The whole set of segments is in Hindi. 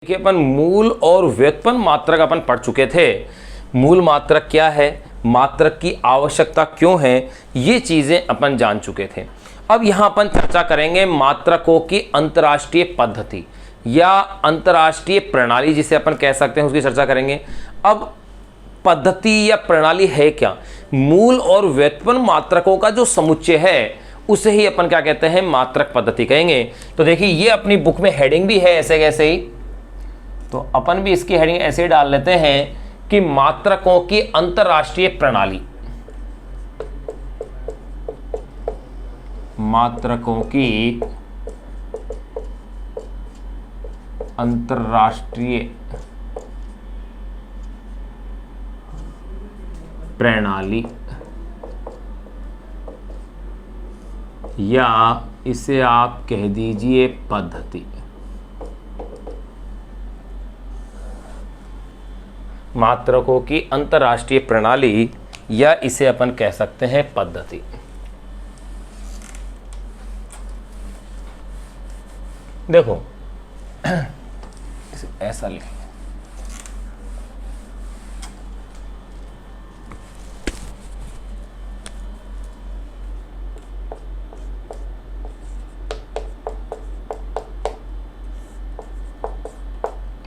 देखिए अपन मूल और व्युत्पन्न मात्रक अपन पढ़ चुके थे। मूल मात्रक क्या है, मात्रक की आवश्यकता क्यों है, ये चीजें अपन जान चुके थे। अब यहां अपन चर्चा करेंगे मात्रकों की अंतर्राष्ट्रीय पद्धति या अंतर्राष्ट्रीय प्रणाली जिसे अपन कह सकते हैं, उसकी चर्चा करेंगे। अब पद्धति या प्रणाली है क्या? मूल और व्युत्पन्न मात्रकों का जो समुच्चय है उसे ही अपन क्या कहते हैं, मात्रक पद्धति कहेंगे। तो देखिए ये अपनी बुक में हेडिंग भी है ऐसे कैसे ही, तो अपन भी इसकी हेडिंग ऐसे ही डाल लेते हैं कि मात्रकों की अंतर्राष्ट्रीय प्रणाली। मात्रकों की अंतर्राष्ट्रीय प्रणाली या इसे आप कह दीजिए पद्धति। मात्रकों की अंतर्राष्ट्रीय प्रणाली या इसे अपन कह सकते हैं पद्धति। देखो इसे ऐसा लिखें,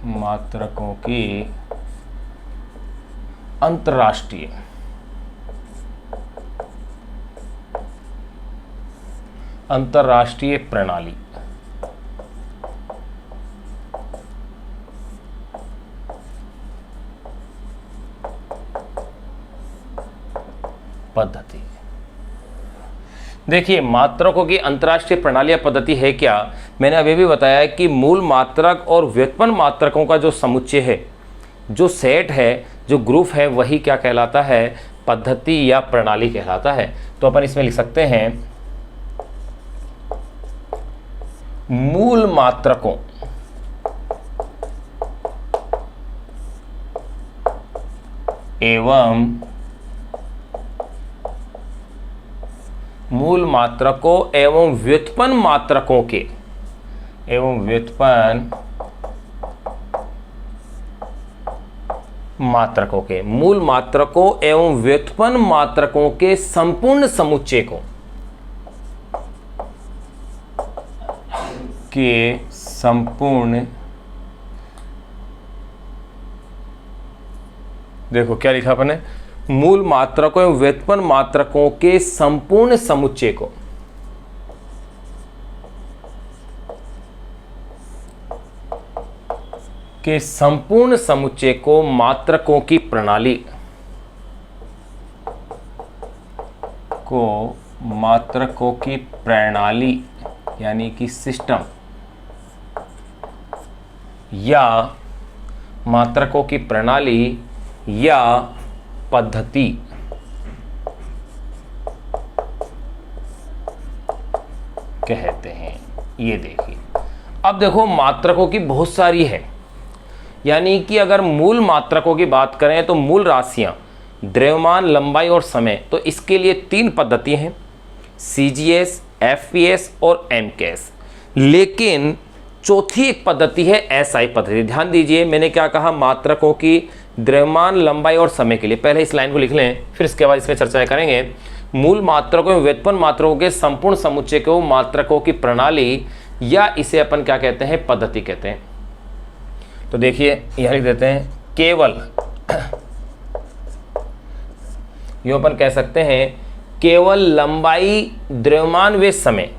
मात्रकों की अंतर्राष्ट्रीय प्रणाली। पद्धति। देखिए मात्रकों की अंतर्राष्ट्रीय प्रणाली या पद्धति है क्या? मैंने अभी भी बताया कि मूल मात्रक और व्युत्पन्न मात्रकों का जो समुच्चय है, जो सेट है, जो ग्रुप है, वही क्या कहलाता है, पद्धति या प्रणाली कहलाता है। तो अपन इसमें लिख सकते हैं मूल मात्रकों एवं मूल मात्रकों एवं व्युत्पन्न मात्रकों के मूल मात्रकों एवं व्युत्पन्न मात्रकों के संपूर्ण समुच्चय को देखो क्या लिखा अपन ने, मूल मात्रकों एवं व्युत्पन्न मात्रकों के संपूर्ण समुच्चय को मात्रकों की प्रणाली यानी कि सिस्टम या मात्रकों की प्रणाली या पद्धति कहते हैं। ये देखिए, अब देखो मात्रकों की बहुत सारी है, यानी कि अगर मूल मात्रकों की बात करें तो मूल राशियां, द्रव्यमान, लंबाई और समय, तो इसके लिए 3 पद्धति हैं, CGS, FPS और MKS। लेकिन चौथी एक पद्धति है SI पद्धति। ध्यान दीजिए मैंने क्या कहा, मात्रकों की द्रव्यमान, लंबाई और समय के लिए। पहले इस लाइन को लिख लें, फिर इसके बाद इसमें चर्चा करेंगे। मूल मात्रकों एवं व्युत्पन्न मात्रकों के संपूर्ण समुच्चय को मात्रकों की प्रणाली या इसे अपन क्या कहते हैं, पद्धति कहते हैं। तो देखिए यह लिख देते हैं, केवल यो अपन कह सकते हैं केवल लंबाई, द्रव्यमान व समय,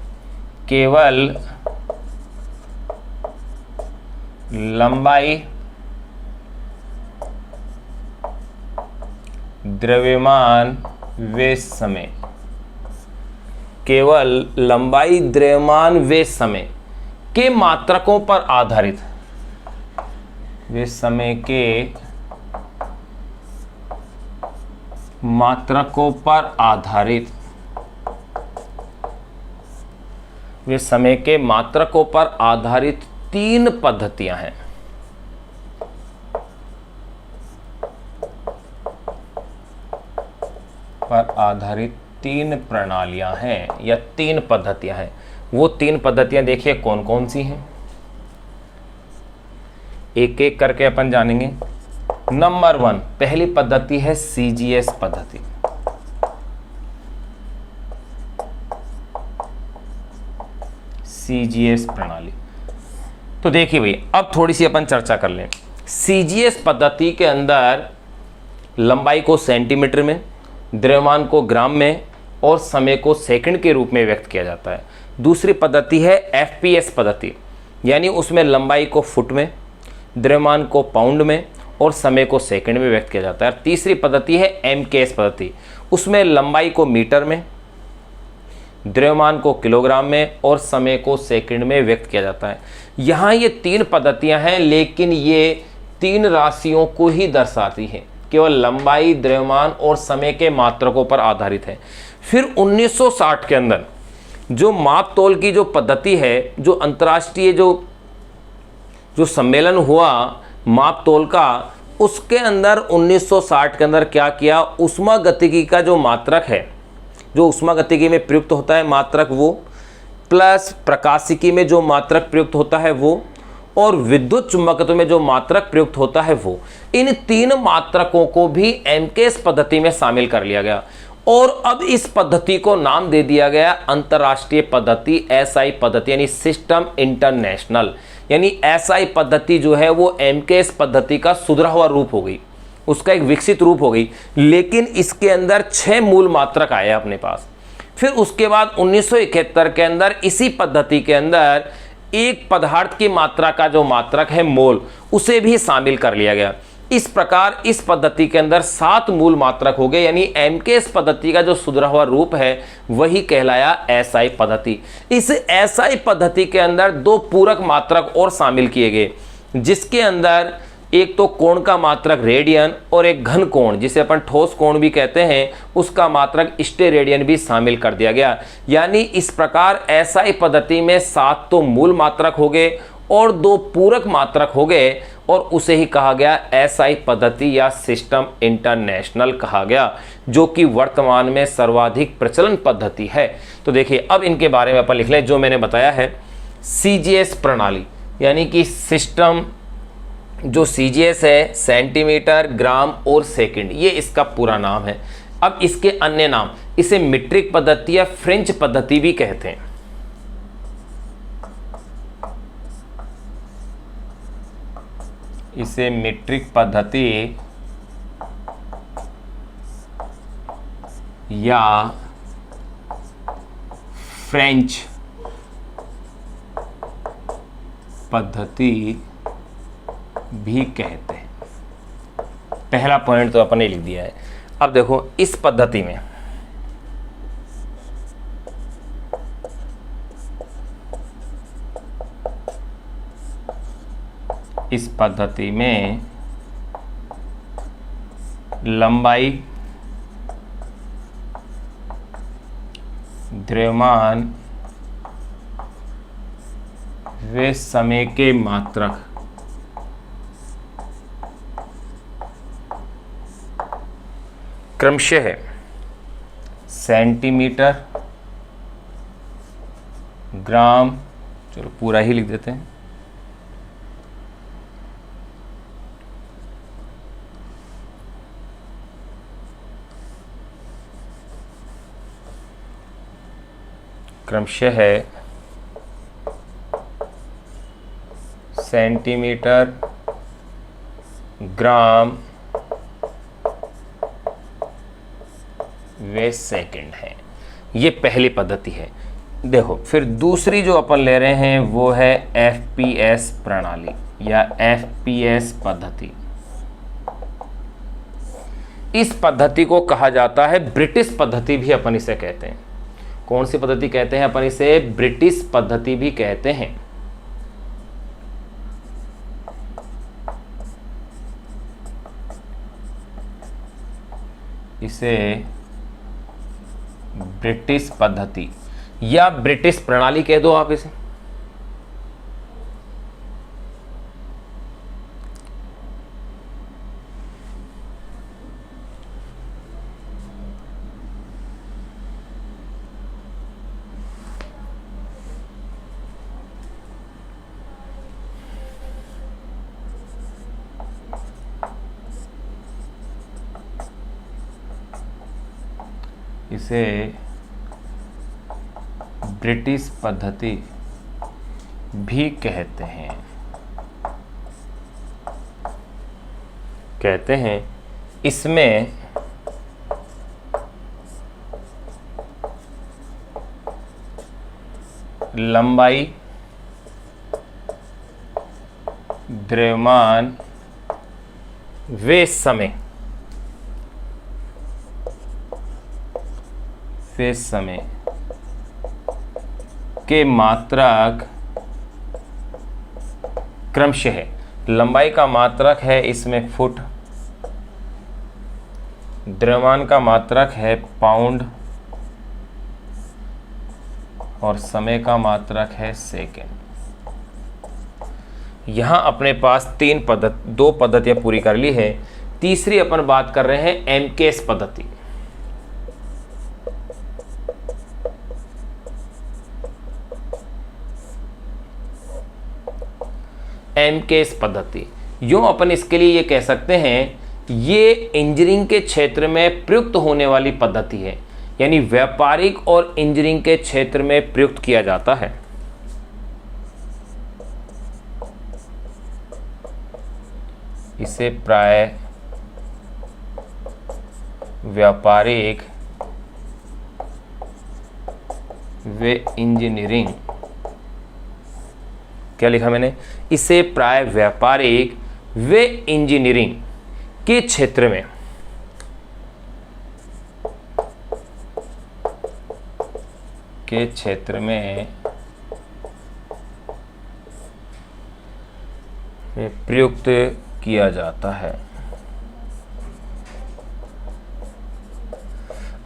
केवल लंबाई, द्रव्यमान व समय, केवल लंबाई, द्रव्यमान व समय के मात्रकों पर आधारित, वे समय के मात्रकों पर आधारित, वे समय के मात्रकों पर आधारित 3 पद्धतियां हैं। पर आधारित 3 प्रणालियां हैं या 3 पद्धतियां हैं। वो 3 पद्धतियां देखिए कौन कौन सी हैं। एक एक करके अपन जानेंगे। नंबर 1 पहली पद्धति है सीजीएस पद्धति। सीजीएस प्रणाली। तो देखिए भाई, अब थोड़ी सी अपन चर्चा कर लें। सीजीएस पद्धति के अंदर लंबाई को सेंटीमीटर में, द्रव्यमान को ग्राम में और समय को सेकंड के रूप में व्यक्त किया जाता है। दूसरी पद्धति है एफपीएस पद्धति, यानी उसमें लंबाई को फुट में, द्रव्यमान को पाउंड में और समय को सेकंड में व्यक्त किया जाता है। और तीसरी पद्धति है एमकेएस पद्धति, उसमें लंबाई को मीटर में, द्रव्यमान को किलोग्राम में और समय को सेकंड में व्यक्त किया जाता है। यहाँ ये 3 पद्धतियाँ हैं, लेकिन ये 3 राशियों को ही दर्शाती हैं, केवल लंबाई, द्रव्यमान और समय के मात्रकों पर आधारित है। फिर 1960 के अंदर जो माप तोल की जो पद्धति है, जो अंतर्राष्ट्रीय जो सम्मेलन हुआ माप तोल का, उसके अंदर 1960 के अंदर क्या किया, ऊष्मागतिकी का जो मात्रक है, जो ऊष्मागतिकी में प्रयुक्त होता है मात्रक वो, प्लस प्रकाशिकी में जो मात्रक प्रयुक्त होता है वो, और विद्युत चुंबकत्व में जो मात्रक प्रयुक्त होता है वो, इन 3 मात्रकों को भी एमकेएस पद्धति में शामिल कर लिया गया। और अब इस पद्धति को नाम दे दिया गया अंतर्राष्ट्रीय पद्धति, एसआई पद्धति, यानी सिस्टम इंटरनेशनल। यानी एसआई पद्धति जो है वो एमकेएस पद्धति का सुधरा हुआ रूप हो गई, उसका एक विकसित रूप हो गई। लेकिन इसके अंदर 6 मूल मात्रक आए अपने पास। फिर उसके बाद 1971 के अंदर इसी पद्धति के अंदर एक पदार्थ की मात्रा का जो मात्रक है मोल, उसे भी शामिल कर लिया गया। इस प्रकार इस पद्धति के अंदर 7 मूल मात्रक हो गए, यानी एमकेएस पद्धति का जो सुधरा हुआ रूप है वही कहलाया एसआई पद्धति। इस एसआई पद्धति के अंदर 2 पूरक मात्रक और शामिल किए गए, जिसके अंदर एक तो कोण का मात्रक रेडियन और एक घन कोण, जिसे अपन ठोस कोण भी कहते हैं, उसका मात्रक स्टेरेडियन भी शामिल कर दिया गया। यानी इस प्रकार एसआई पद्धति में 7 तो मूल मात्रक हो गए और 2 पूरक मात्रक हो गए, और उसे ही कहा गया एसआई पद्धति या सिस्टम इंटरनेशनल कहा गया, जो कि वर्तमान में सर्वाधिक प्रचलन पद्धति है। तो देखिए, अब इनके बारे में अपन लिख लें। जो मैंने बताया है सीजीएस प्रणाली, यानी कि सिस्टम, जो सीजीएस है सेंटीमीटर, ग्राम और सेकंड, ये इसका पूरा नाम है। अब इसके अन्य नाम, इसे मीट्रिक पद्धति या फ्रेंच पद्धति भी कहते हैं। इसे मीट्रिक पद्धति या फ्रेंच पद्धति भी कहते हैं। पहला पॉइंट तो अपन ने लिख दिया है। अब देखो, इस पद्धति में लंबाई, द्रव्यमान व समय के मात्रक क्रमशः सेंटीमीटर, ग्राम, चलो पूरा ही लिख देते हैं, क्रमशः सेंटीमीटर, ग्राम वे सेकंड है। ये पहली पद्धति है। देखो, फिर दूसरी जो अपन ले रहे हैं वो है एफपीएस प्रणाली या एफपीएस पद्धति। इस पद्धति को कहा जाता है ब्रिटिश पद्धति भी अपन इसे कहते हैं। कौन सी पद्धति कहते हैं अपन इसे? ब्रिटिश पद्धति भी कहते हैं। इसे ब्रिटिश पद्धति या ब्रिटिश प्रणाली कह दो आप इसे। इसे ब्रिटिश पद्धति भी कहते हैं। इसमें लंबाई, द्रव्यमान वे समय के मात्रक क्रमशः है। लंबाई का मात्रक है इसमें फुट, द्रव्यमान का मात्रक है पाउंड और समय का मात्रक है सेकेंड। यहां अपने पास दो पद्धतियां पूरी कर ली है। तीसरी अपन बात कर रहे हैं एमकेएस पद्धति। एमकेएस पद्धति यूं अपन इसके लिए ये कह सकते हैं, ये इंजीनियरिंग के क्षेत्र में प्रयुक्त होने वाली पद्धति है, यानी व्यापारिक और इंजीनियरिंग के क्षेत्र में प्रयुक्त किया जाता है। इसे प्राय व्यापारिक व इंजीनियरिंग, क्या लिखा मैंने, इसे प्राय व्यापारिक व इंजीनियरिंग के क्षेत्र में प्रयुक्त किया जाता है।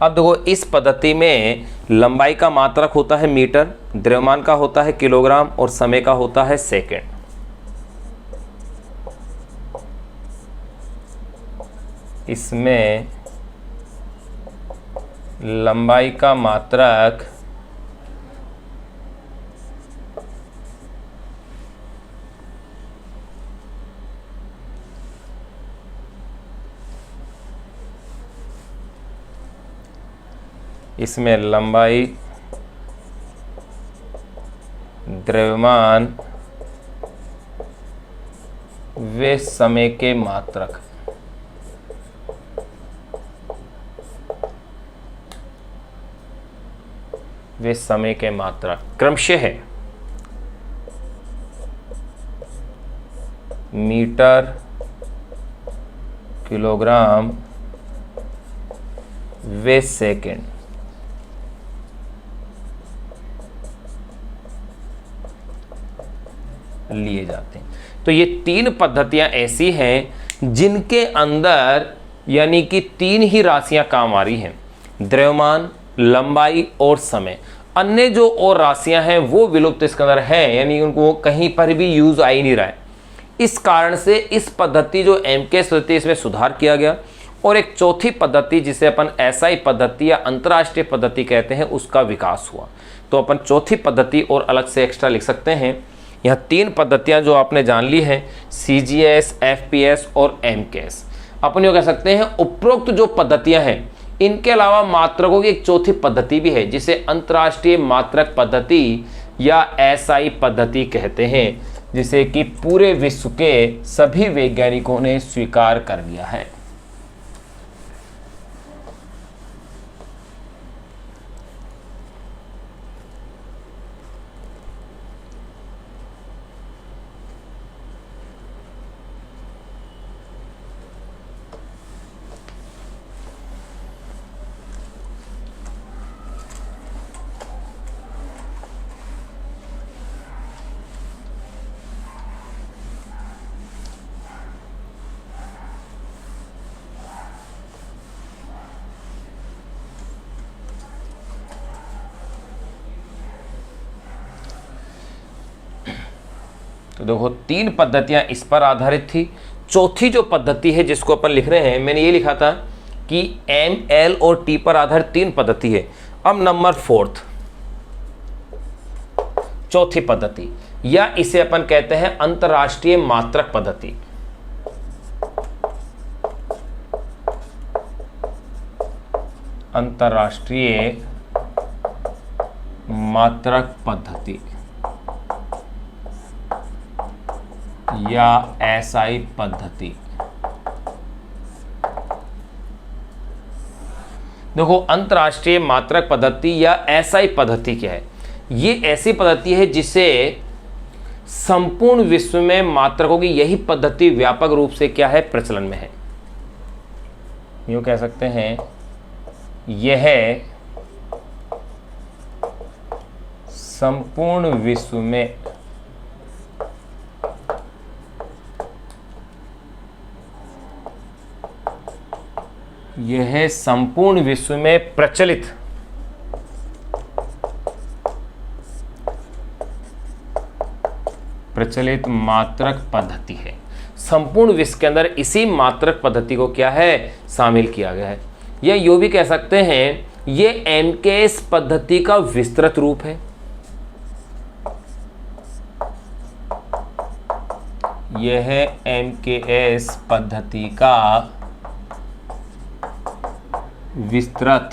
अब देखो, इस पद्धति में लंबाई का मात्रक होता है मीटर, द्रव्यमान का होता है किलोग्राम और समय का होता है सेकेंड। इसमें लंबाई का मात्रक द्रव्यमान वे समय के मात्रक क्रमशः है मीटर, किलोग्राम वे सेकेंड। लिए जाते हैं। तो ये तीन पद्धतियां ऐसी हैं जिनके अंदर यानी कि तीन ही राशियां काम आ रही हैं, द्रव्यमान, लंबाई और समय। अन्य जो और राशियां हैं वो विलुप्त इसके अंदर है, यानी उनको कहीं पर भी यूज आ ही नहीं रहा है। इस कारण से इस पद्धति जो एमकेएस होती है इसमें सुधार किया गया और एक चौथी पद्धति जिसे अपन एसआई पद्धति या अंतर्राष्ट्रीय पद्धति कहते हैं उसका विकास हुआ। तो अपन चौथी पद्धति और अलग से एक्स्ट्रा लिख सकते हैं। यह तीन पद्धतियां जो आपने जान ली हैं, सीजीएस, एफपीएस और एमकेएस। अपन ये कह सकते हैं उपरोक्त जो पद्धतियां हैं इनके अलावा मात्रकों की एक चौथी पद्धति भी है जिसे अंतर्राष्ट्रीय मात्रक पद्धति या एसआई पद्धति कहते हैं, जिसे कि पूरे विश्व के सभी वैज्ञानिकों ने स्वीकार कर लिया है। तो देखो, तीन पद्धतियां इस पर आधारित थी। चौथी जो पद्धति है जिसको अपन लिख रहे हैं, मैंने ये लिखा था कि एम, एल और टी पर आधारित तीन पद्धति है। अब नंबर फोर्थ, चौथी पद्धति, या इसे अपन कहते हैं अंतर्राष्ट्रीय मात्रक पद्धति। अंतर्राष्ट्रीय मात्रक पद्धति या एसआई पद्धति। देखो, अंतर्राष्ट्रीय मात्रक पद्धति या एसआई पद्धति क्या है? ये ऐसी पद्धति है जिसे संपूर्ण विश्व में मात्रकों की यही पद्धति व्यापक रूप से क्या है, प्रचलन में है। यूं कह सकते हैं, यह संपूर्ण विश्व में प्रचलित मात्रक पद्धति है। संपूर्ण विश्व के अंदर इसी मात्रक पद्धति को क्या है, शामिल किया गया है। या यूं भी कह सकते हैं, ये एमकेएस पद्धति का विस्तृत रूप है। यह एमकेएस पद्धति का विस्तृत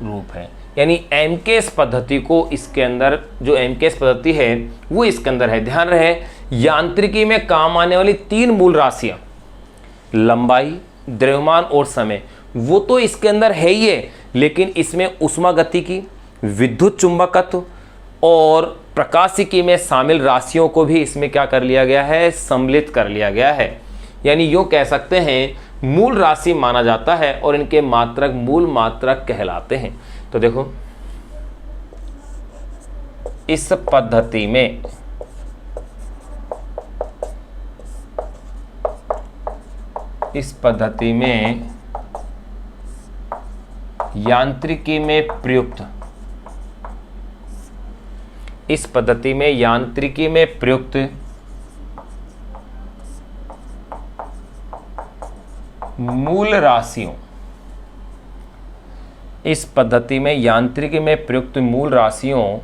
रूप है। यानी एमकेएस पद्धति को इसके अंदर, जो एमकेएस पद्धति है वो इसके अंदर है। ध्यान रहे, यांत्रिकी में काम आने वाली 3 मूल राशियां, लंबाई, द्रव्यमान और समय, वो तो इसके अंदर है ही है, लेकिन इसमें ऊष्मागतिकी, विद्युत चुंबकत्व और प्रकाशिकी में शामिल राशियों को भी इसमें क्या कर लिया गया है, सम्मिलित कर लिया गया है। यानी यूं कह सकते हैं, मूल राशि माना जाता है और इनके मात्रक मूल मात्रक कहलाते हैं। तो देखो, इस पद्धति में यांत्रिकी में प्रयुक्त मूल राशियों, इस पद्धति में यांत्रिकी में प्रयुक्त मूल राशियों,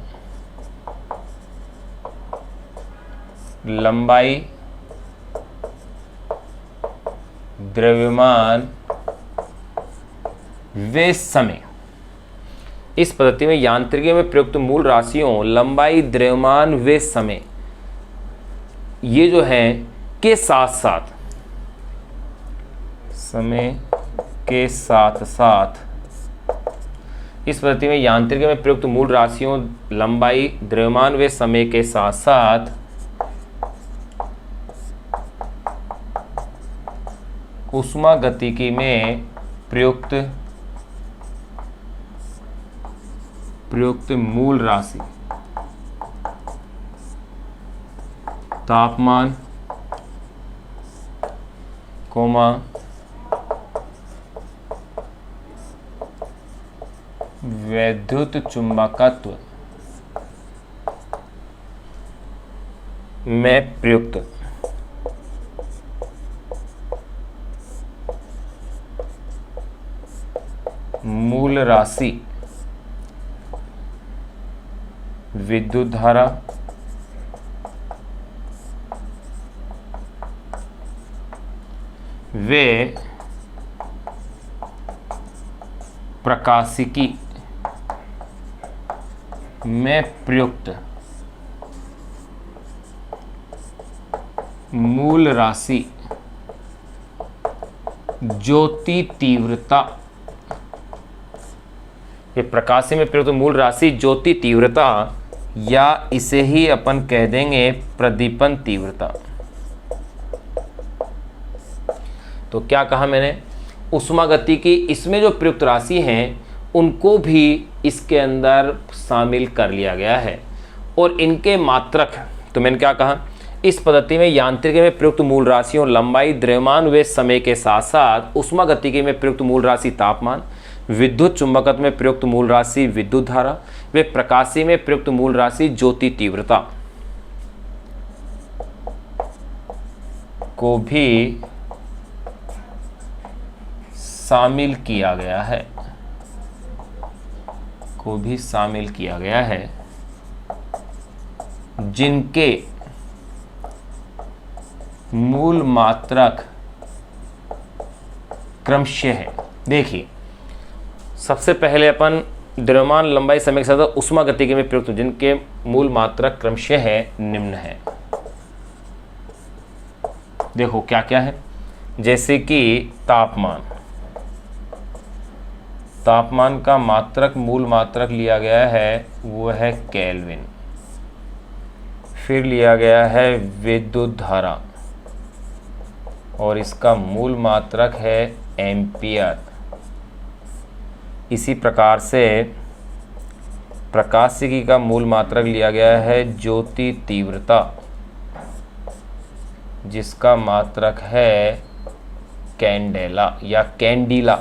लंबाई, द्रव्यमान व समय, इस पद्धति में यांत्रिकी में प्रयुक्त मूल राशियों, लंबाई, द्रव्यमान व समय, ये जो है के साथ साथ, समय के साथ साथ, इस पद्धति में यांत्रिकी में प्रयुक्त मूल राशियों, लंबाई, द्रव्यमान व समय के साथ साथ ऊष्मागतिकी में प्रयुक्त मूल राशि, तापमान, वैद्युत चुंबकत्व में प्रयुक्त मूल राशि, विद्युत धारा, वे प्रकाशिकी में प्रयुक्त मूल राशि, ज्योति तीव्रता, ये प्रकाशी में प्रयुक्त मूल राशि ज्योति तीव्रता, या इसे ही अपन कह देंगे प्रदीपन तीव्रता। तो क्या कहा मैंने, ऊष्मागतिकी इसमें जो प्रयुक्त राशि हैं उनको भी इसके अंदर शामिल कर लिया गया है। और इनके मात्रक, तो मैंने क्या कहा, इस पद्धति में यांत्रिकी में प्रयुक्त मूल राशियों, लंबाई, द्रव्यमान व समय के साथ साथ ऊष्मागतिकी में प्रयुक्त मूल राशि, तापमान, विद्युत चुंबकत्व में प्रयुक्त मूल राशि, विद्युत धारा, व प्रकाशी में प्रयुक्त मूल राशि, ज्योति तीव्रता को भी शामिल किया गया है, जिनके मूल मात्रक क्रमशः है। देखिए सबसे पहले अपन द्रव्यमान लंबाई समय के साथ उष्मा गतिकी में प्रयुक्त जिनके मूल मात्रक क्रमशः है निम्न है। देखो क्या क्या है, जैसे कि तापमान, तापमान का मात्रक मूल मात्रक लिया गया है वो है केल्विन। फिर लिया गया है विद्युत धारा और इसका मूल मात्रक है एम्पियर। इसी प्रकार से प्रकाशिकी का मूल मात्रक लिया गया है ज्योति तीव्रता, जिसका मात्रक है कैंडेला या कैंडीला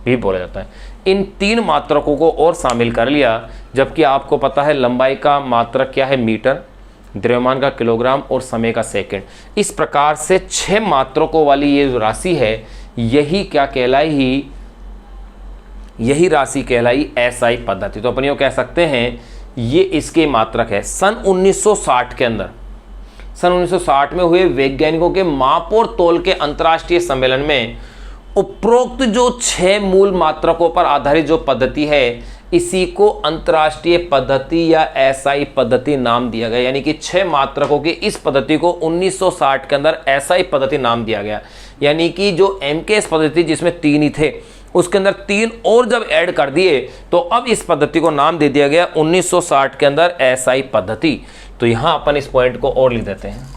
भी बोला जाता है। इन 3 मात्रकों को और शामिल कर लिया, जबकि आपको पता है लंबाई का मात्रक क्या है मीटर, द्रव्यमान का किलोग्राम और समय का सेकंड। इस प्रकार से 6 मात्रकों वाली ये जो राशि है यही क्या कहलाई, यही राशि कहलाई एसआई पद्धति। तो अपन यूँ कह सकते हैं ये इसके मात्रक है। सन 1960 के अंदर, सन 1960 में हुए वैज्ञानिकों के माप और तोल के अंतर्राष्ट्रीय सम्मेलन में उपरोक्त जो 6 मूल मात्रकों पर आधारित जो पद्धति है इसी को अंतर्राष्ट्रीय पद्धति या एसआई पद्धति नाम दिया गया। यानी कि 6 मात्रकों की इस पद्धति को 1960 के अंदर एसआई पद्धति नाम दिया गया। यानी कि जो एमकेएस पद्धति जिसमें 3 ही थे उसके अंदर 3 और जब ऐड कर दिए तो अब इस पद्धति को नाम दे दिया गया 1960 के अंदर एसआई पद्धति। तो यहां अपन इस पॉइंट को और लिख देते हैं।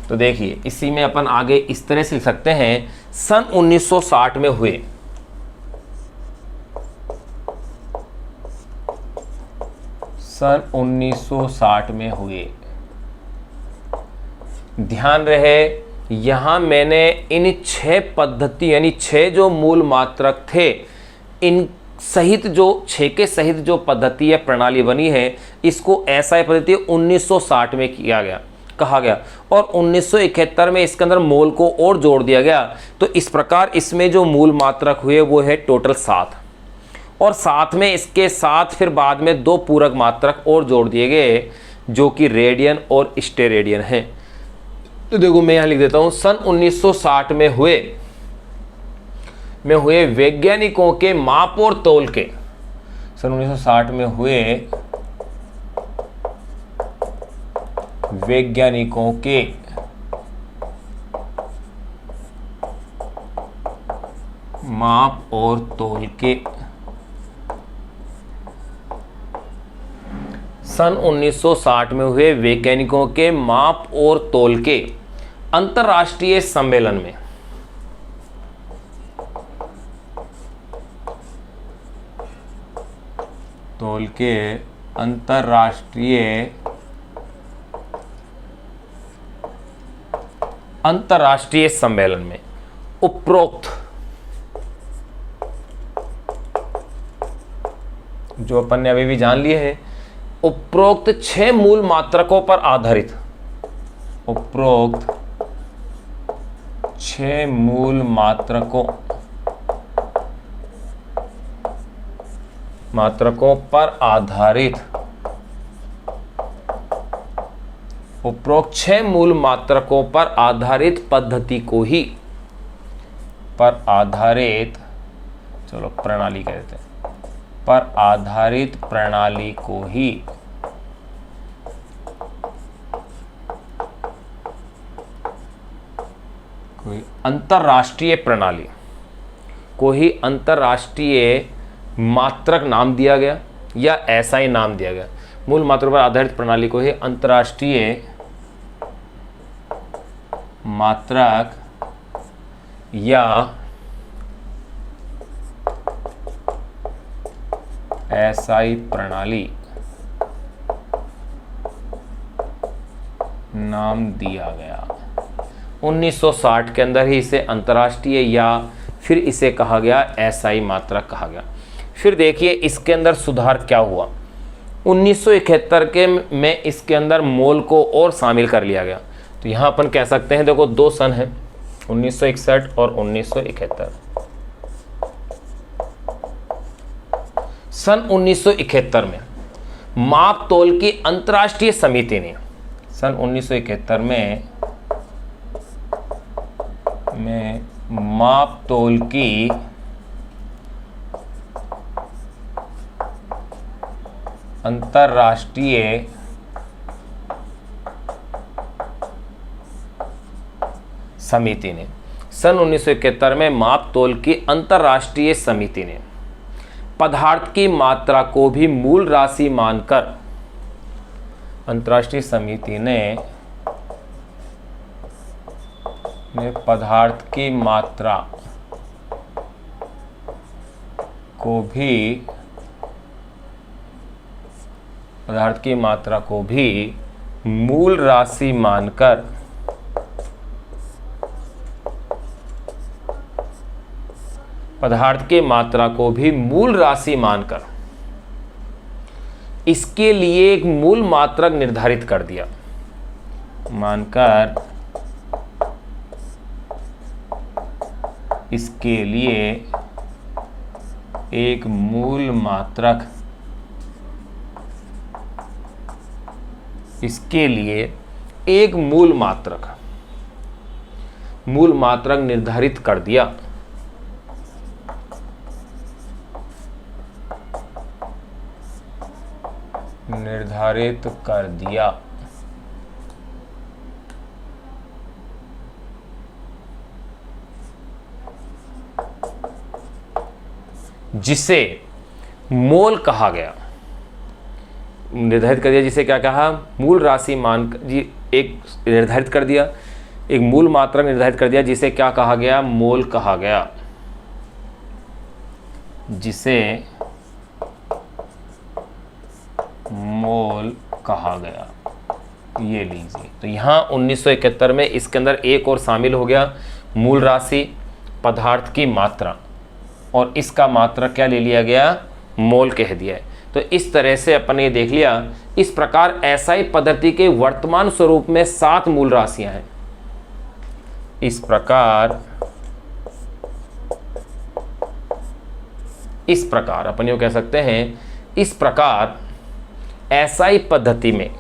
तो देखिए इसी में अपन आगे इस तरह से लिख सकते हैं, सन 1960 में हुए सन 1960 में हुए, ध्यान रहे यहां मैंने इन 6 पद्धति यानी 6 जो मूल मात्रक थे इन सहित जो 6 के सहित जो पद्धति या प्रणाली बनी है इसको एसआई पद्धति 1960 में किया गया, कहा गया और 1971 में इसके अंदर मोल को और जोड़ दिया गया। तो इस प्रकार इसमें जो मूल मात्रक हुए वो है टोटल 7 और साथ में इसके साथ फिर बाद में 2 पूरक मात्रक और जोड़ दिए गए जो कि रेडियन और स्टेरेडियन है। तो देखो मैं यहां लिख देता हूं, सन 1960 में हुए वैज्ञानिकों के माप और तोल के, सन 1960 में हुए वैज्ञानिकों के माप और तोल के, सन 1960 में हुए वैज्ञानिकों के माप और तोल के अंतर्राष्ट्रीय सम्मेलन में तोल के अंतर्राष्ट्रीय सम्मेलन में उपरोक्त जो अपन ने अभी भी जान लिए हैं, उपरोक्त 6 मूल मात्रकों पर आधारित, उपरोक्त 6 मूल मात्रकों पर आधारित, उपरोक्त 6 मूल मात्रकों पर आधारित पद्धति को ही पर आधारित, चलो प्रणाली कह देते हैं, पर आधारित प्रणाली को ही कोई अंतरराष्ट्रीय प्रणाली को ही अंतरराष्ट्रीय मात्रक नाम दिया गया या ऐसा ही नाम दिया गया। मूल मात्रक पर आधारित प्रणाली को ही अंतरराष्ट्रीय मात्रक या एसआई प्रणाली नाम दिया गया। 1960 के अंदर ही इसे अंतर्राष्ट्रीय या फिर इसे कहा गया एसआई मात्रक कहा गया। फिर देखिए इसके अंदर सुधार क्या हुआ। 1971 के में इसके अंदर मोल को और शामिल कर लिया गया। तो यहाँ अपन कह सकते हैं, देखो दो सन है, 1961 और 1971। सन 1971 में माप तोल की अंतर्राष्ट्रीय समिति ने, सन 1971 में माप तोल की अंतर्राष्ट्रीय समिति ने, सन 1971 में माप तोल की अंतर्राष्ट्रीय समिति ने पदार्थ की मात्रा को भी मूल राशि मानकर, अंतर्राष्ट्रीय समिति ने पदार्थ की मात्रा को भी मूल राशि मानकर इसके लिए एक मूल मात्रक निर्धारित कर दिया, इसके लिए एक मूल मात्रक निर्धारित कर दिया। जिसे मोल कहा गया, निर्धारित कर दिया, जिसे क्या कहा, मूल राशि मान जी, एक निर्धारित कर दिया, एक मूल मात्रा निर्धारित कर दिया, जिसे क्या कहा गया, मोल कहा गया, जिसे मोल कहा गया। ये लीजिए, तो यहाँ 1971 में इसके अंदर एक और शामिल हो गया, मूल राशि, पदार्थ की मात्रा, और इसका मात्रा क्या ले लिया गया, मोल कह दिया है। तो इस तरह से अपन ये देख लिया। इस प्रकार एसआई पद्धति के वर्तमान स्वरूप में 7 मूल राशियां हैं। इस प्रकार अपन ये कह सकते हैं, इस प्रकार एसआई पद्धति में,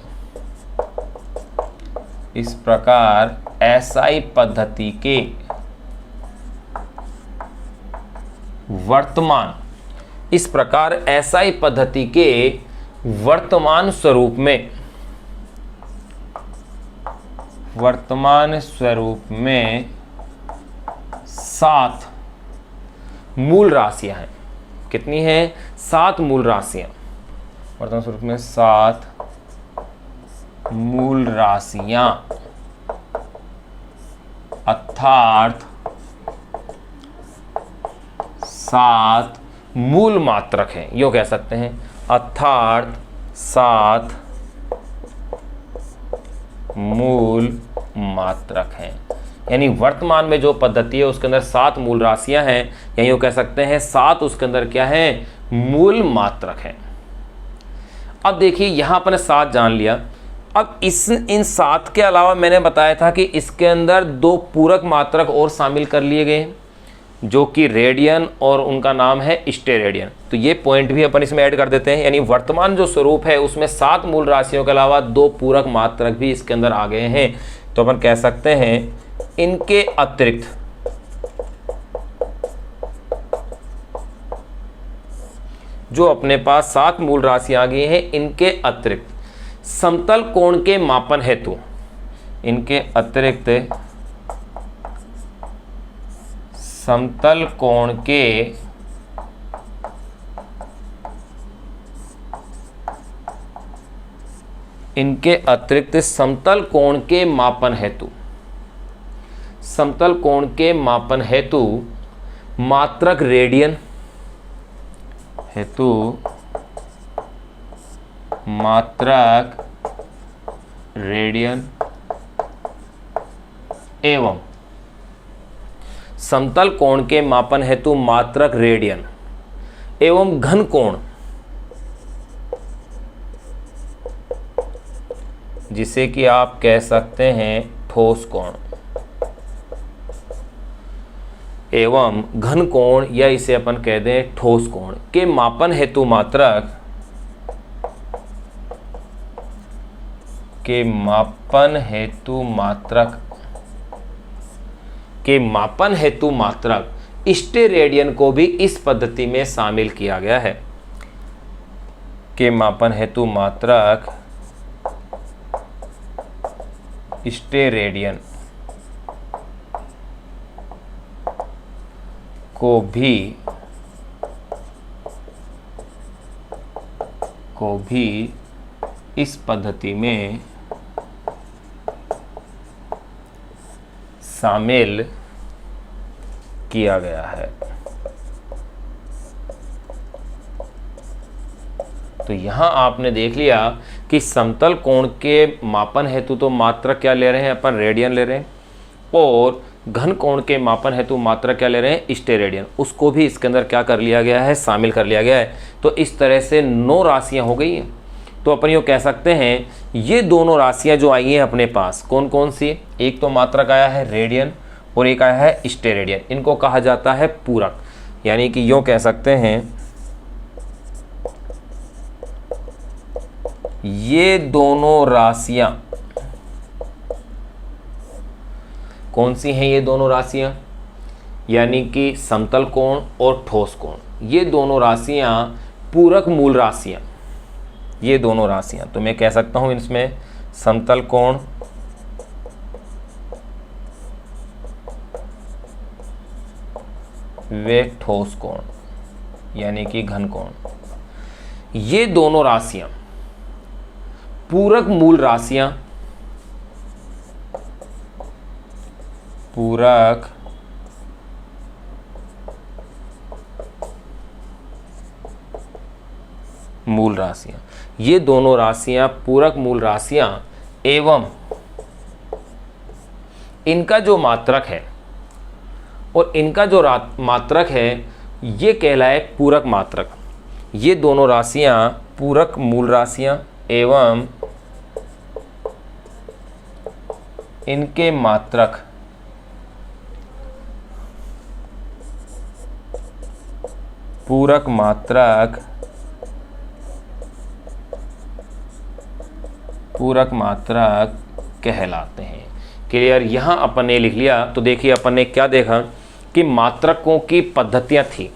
इस प्रकार एसआई पद्धति के वर्तमान, इस प्रकार एसआई पद्धति के वर्तमान स्वरूप में 7 मूल राशियां हैं। कितनी हैं? 7 मूल राशियां। वर्तमान स्वरूप में 7 मूल राशियां, अर्थात 7 मूल मात्रक हैं, यो कह सकते हैं, अर्थात 7 मूल मात्रक हैं। यानी वर्तमान में जो पद्धति है उसके अंदर 7 मूल राशियां हैं, या यूं कह सकते हैं 7 उसके अंदर क्या है, मूल मात्रक हैं। अब देखिए यहां पर 7 जान लिया। अब इन 7 के अलावा मैंने बताया था कि इसके अंदर 2 पूरक मात्रक और शामिल कर लिए गए, जो कि रेडियन और उनका नाम है स्टेरेडियन। तो ये पॉइंट भी अपन इसमें ऐड कर देते हैं। यानी वर्तमान जो स्वरूप है उसमें 7 मूल राशियों के अलावा 2 पूरक मात्रक भी इसके अंदर आ गए हैं। तो अपन कह सकते हैं इनके अतिरिक्त जो अपने पास 7 मूल राशियां आ गई हैं, इनके अतिरिक्त समतल कोण के मापन हेतु, इनके अतिरिक्त समतल कोण के समतल कोण के मापन हेतु, समतल कोण के मापन हेतु मात्रक रेडियन एवं समतल कोण के मापन हेतु मात्रक रेडियन एवं घन कोण, जिसे कि आप कह सकते हैं ठोस कोण, एवं घन कोण या इसे अपन कह दें ठोस कोण के मापन हेतु मात्रक, के मापन हेतु मात्रक स्टेरेडियन को भी इस पद्धति में शामिल किया गया है। के मापन हेतु मात्रक स्टेरेडियन को भी इस पद्धति में शामिल किया गया है। तो यहां आपने देख लिया कि समतल कोण के मापन हेतु तो मात्रक क्या ले रहे हैं अपन, रेडियन ले रहे हैं, और घन कोण के मापन हेतु मात्रक क्या ले रहे हैं, स्टेरेडियन, उसको भी इसके अंदर क्या कर लिया गया है, शामिल कर लिया गया है। तो इस तरह से 9 राशियां हो गई हैं। तो अपन यूँ कह सकते हैं ये दोनों राशियां जो आई हैं अपने पास, कौन कौन सी, एक तो मात्रक आया है रेडियन और एक आया है स्टेरेडियन, इनको कहा जाता है पूरक। यानी कि यूँ कह सकते हैं ये दोनों राशियां कौन सी हैं, ये दोनों राशियां यानी कि समतल कोण और ठोस कोण, ये दोनों राशियां पूरक मूल राशियां, ये दोनों राशियां। तो मैं कह सकता हूं इसमें समतल कोण व ठोस कोण यानी कि घन कोण, ये दोनों राशियां पूरक मूल राशियां, पूरक मूल राशियां, ये दोनों राशियां पूरक मूल राशियां एवं इनका जो मात्रक है और इनका जो मात्रक है ये कहलाए पूरक मात्रक। ये दोनों राशियां पूरक मूल राशियां एवं इनके मात्रक पूरक मात्रक कहलाते हैं। क्लियर, यहां अपन ने लिख लिया। तो देखिए अपन ने क्या देखा कि मात्रकों की पद्धतियां थी,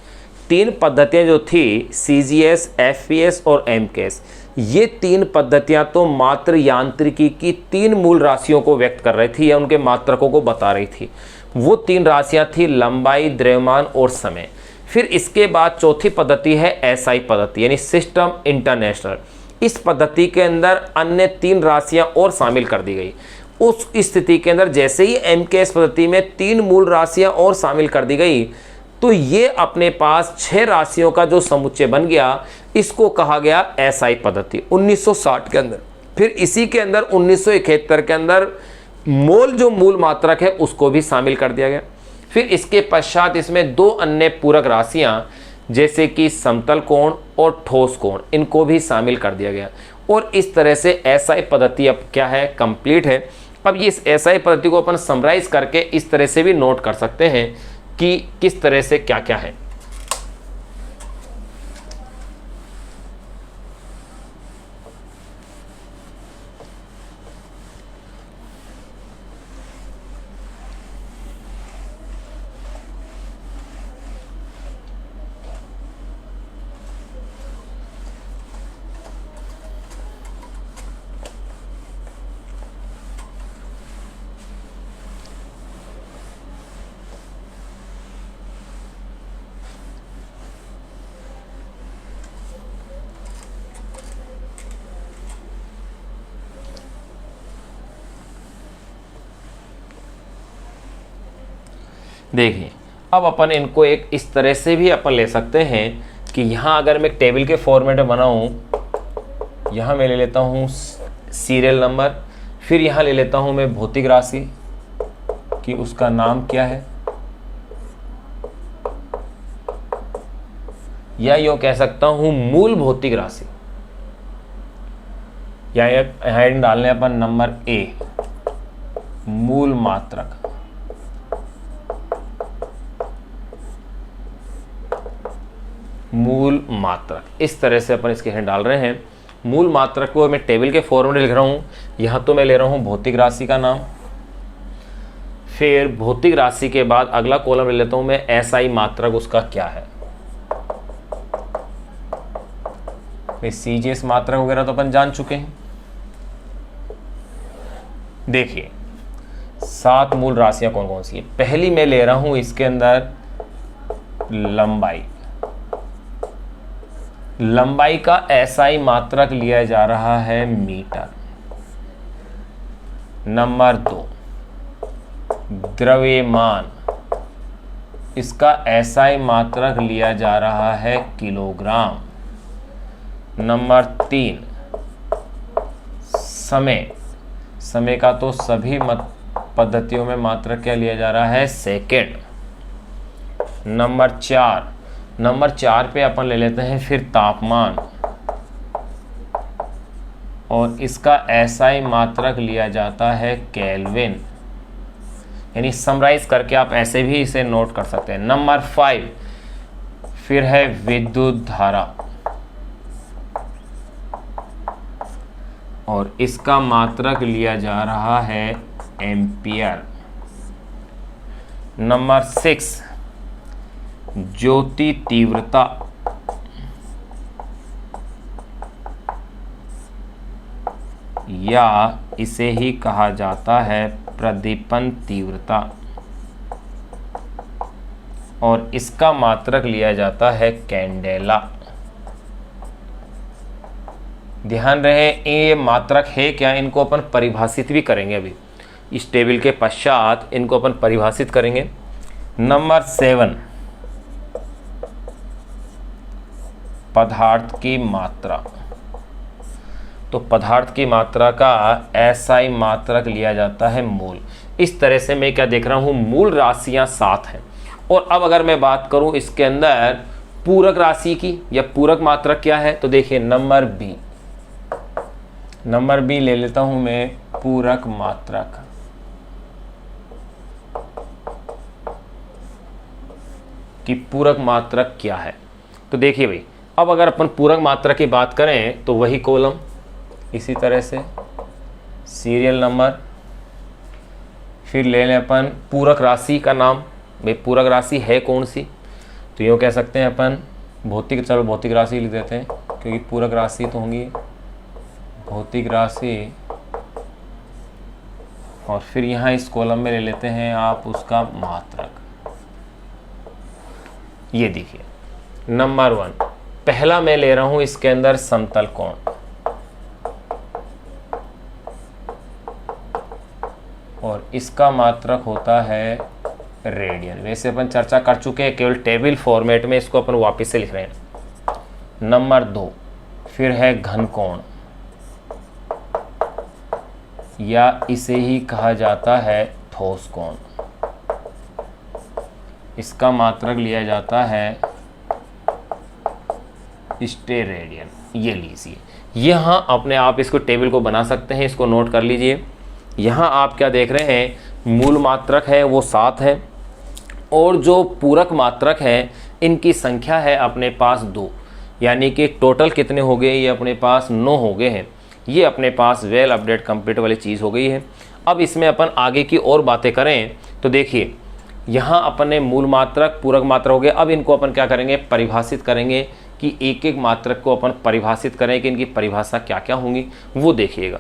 3 पद्धतियां जो थी CGS, FPS और MKS। ये 3 पद्धतियां तो मात्र यांत्रिकी की 3 मूल राशियों को व्यक्त कर रही थी या उनके मात्रकों को बता रही थी। वो 3 राशियां थी लंबाई, द्रव्यमान और समय। फिर इसके बाद चौथी पद्धति है SI पद्धति यानी सिस्टम इंटरनेशनल। इस पद्धति के अंदर अन्य 3 राशियां और शामिल कर दी गई। उस स्थिति के अंदर जैसे ही MKS पद्धति में 3 मूल राशियां और शामिल कर दी गई तो ये अपने पास 6 राशियों का जो समुच्चय बन गया, इसको कहा गया SI पद्धति 1960 के अंदर। फिर इसी के अंदर 1971 के अंदर मोल जो मूल मात्रक है उसको भी शामिल कर दिया गया। फिर इसके पश्चात इसमें 2 अन्य पूरक राशियां जैसे कि समतल कोण और ठोस कोण, इनको भी शामिल कर दिया गया। और इस तरह से SI पद्धति अब क्या है, कंप्लीट है। अब इस SI पद्धति को अपन समराइज करके इस तरह से भी नोट कर सकते हैं कि किस तरह से क्या क्या है। देखिए अब अपन इनको एक इस तरह से भी अपन ले सकते हैं कि यहाँ अगर मैं टेबल के फॉर्मेट में बनाऊँ, यहाँ मैं ले लेता हूँ सीरियल नंबर, फिर यहाँ ले लेता हूँ मैं भौतिक राशि कि उसका नाम क्या है, या यूँ कह सकता हूँ मूल भौतिक राशि। यहाँ डालने अपन नंबर ए, मूल मात्रक। मूल मात्रक इस तरह से अपन इसके यहाँ डाल रहे हैं। मूल मात्रक को मैं टेबल के फॉर्म में लिख रहा हूँ। यहाँ तो मैं ले रहा हूँ भौतिक राशि का नाम, फिर भौतिक राशि के बाद अगला कॉलम ले लेता हूँ मैं एसआई मात्रक उसका क्या है। सीजीएस मात्रक वगैरह तो अपन जान चुके हैं। देखिए 7 मूल राशियां कौन कौन सी है। पहली मैं ले रहा हूं इसके अंदर लंबाई। लंबाई का एसआई मात्रक लिया जा रहा है मीटर। नंबर 2 द्रव्यमान, इसका एसआई मात्रक लिया जा रहा है किलोग्राम। नंबर 3 समय। समय का तो सभी पद्धतियों में मात्रक क्या लिया जा रहा है, सेकेंड। नंबर 4 पे अपन ले लेते हैं फिर तापमान, और इसका एसआई मात्रक लिया जाता है केल्विन। यानी समराइज करके आप ऐसे भी इसे नोट कर सकते हैं। नंबर 5 फिर है विद्युत धारा, और इसका मात्रक लिया जा रहा है एम्पियर। नंबर 6 ज्योति तीव्रता, या इसे ही कहा जाता है प्रदीपन तीव्रता, और इसका मात्रक लिया जाता है कैंडेला। ध्यान रहे ये मात्रक है क्या, इनको अपन परिभाषित भी करेंगे। अभी इस टेबल के पश्चात इनको अपन परिभाषित करेंगे। नंबर 7 पदार्थ की मात्रा। तो पदार्थ की मात्रा का एसआई मात्रक लिया जाता है मोल। इस तरह से मैं क्या देख रहा हूं, मूल राशियां 7 हैं। और अब अगर मैं बात करूं इसके अंदर पूरक राशि की या पूरक मात्रक क्या है, तो देखिए नंबर बी ले लेता हूं मैं पूरक मात्रक। कि पूरक मात्रक क्या है, तो देखिए भाई अब अगर अपन पूरक मात्रक की बात करें तो वही कॉलम इसी तरह से सीरियल नंबर, फिर ले लें अपन पूरक राशि का नाम। भाई पूरक राशि है कौन सी, तो यूँ कह सकते हैं अपन भौतिक राशि लिख देते हैं, क्योंकि पूरक राशि तो होंगी भौतिक राशि। और फिर यहाँ इस कॉलम में ले लेते हैं आप उसका मात्रक। ये देखिए नंबर 1 पहला मैं ले रहा हूं इसके अंदर समतल कोण, और इसका मात्रक होता है रेडियन। वैसे अपन चर्चा कर चुके हैं, केवल टेबल फॉर्मेट में इसको अपन वापस से लिख रहे हैं। नंबर 2 फिर है घन कोण, या इसे ही कहा जाता है ठोस कोण। इसका मात्रक लिया जाता है स्टेरेडियन। ये लीजिए, यहाँ अपने आप इसको टेबल को बना सकते हैं, इसको नोट कर लीजिए। यहाँ आप क्या देख रहे हैं, मूल मात्रक है वो 7 है, और जो पूरक मात्रक है इनकी संख्या है अपने पास 2, यानी कि टोटल कितने हो गए, ये अपने पास 9 हो गए हैं। ये अपने पास वेल अपडेट कंप्लीट वाली चीज़ हो गई है। अब इसमें अपन आगे की और बातें करें तो देखिए यहाँ अपन ने मूल मात्रक पूरक मात्रक हो गए। अब इनको अपन क्या करेंगे, परिभाषित करेंगे कि एक एक मात्रक को अपन परिभाषित करें कि इनकी परिभाषा क्या क्या होंगी वो देखिएगा।